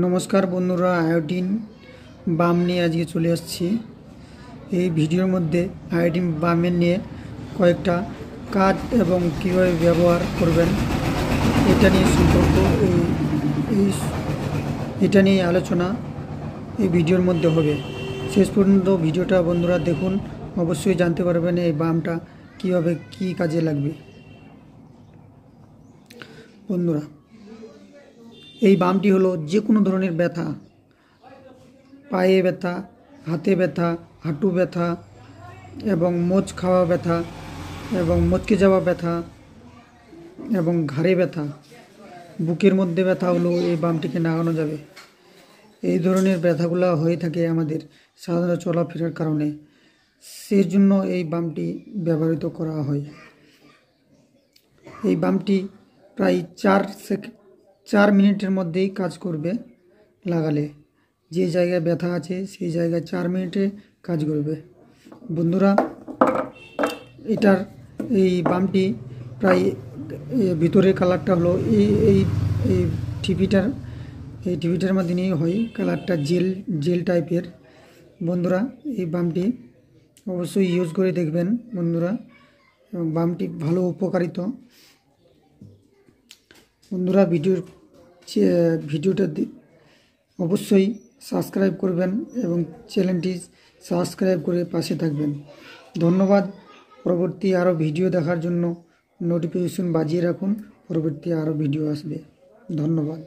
নমস্কার বন্ধুরা, আয়োডিন বাম নিয়ে আজকে চলে আসছি। এই ভিডিওর মধ্যে আয়োডিন বামের নিয়ে কয়েকটা কাজ এবং কীভাবে ব্যবহার করবেন এটা নিয়ে সম্পর্ক এটা নিয়ে আলোচনা এই ভিডিওর মধ্যে হবে। শেষ পর্যন্ত ভিডিওটা বন্ধুরা দেখুন, অবশ্যই জানতে পারবেন এই বামটা কীভাবে কী কাজে লাগবে। বন্ধুরা, এই বামটি হলো যে কোনো ধরনের ব্যথা, পায়ে ব্যথা, হাতে ব্যথা, হাঁটু ব্যথা এবং মোচ খাওয়া ব্যথা এবং মচকে যাওয়া ব্যথা এবং ঘাড়ে ব্যথা, বুকের মধ্যে ব্যথা হলো এই বামটিকে লাগানো যাবে। এই ধরনের ব্যথাগুলো হয়ে থাকে আমাদের সাধারণ চলাফেরার কারণে, সেই জন্য এই বামটি ব্যবহৃত করা হয়। এই বামটি প্রায় 4 মিনিটের মধ্যেই কাজ করবে। লাগালে যে জায়গায় ব্যথা আছে সেই জায়গায় 4 মিনিটে কাজ করবে। বন্ধুরা, এই বামটি প্রায় ভিতরের কালারটা হলো এই টিভিটার মাধ্যমেই হয়, কালারটা জেল টাইপের। বন্ধুরা, এই বামটি অবশ্যই ইউজ করে দেখবেন বন্ধুরা, এবং বামটি ভালো উপকারিত। বন্ধুরা, ভিডিওটা অবশ্যই সাবস্ক্রাইব করবেন এবং চ্যানেলটি সাবস্ক্রাইব করে পাশে থাকবেন। ধন্যবাদ। পরবর্তী আরও ভিডিও দেখার জন্য নোটিফিকেশন বাজিয়ে রাখুন, পরবর্তী আরও ভিডিও আসবে। ধন্যবাদ।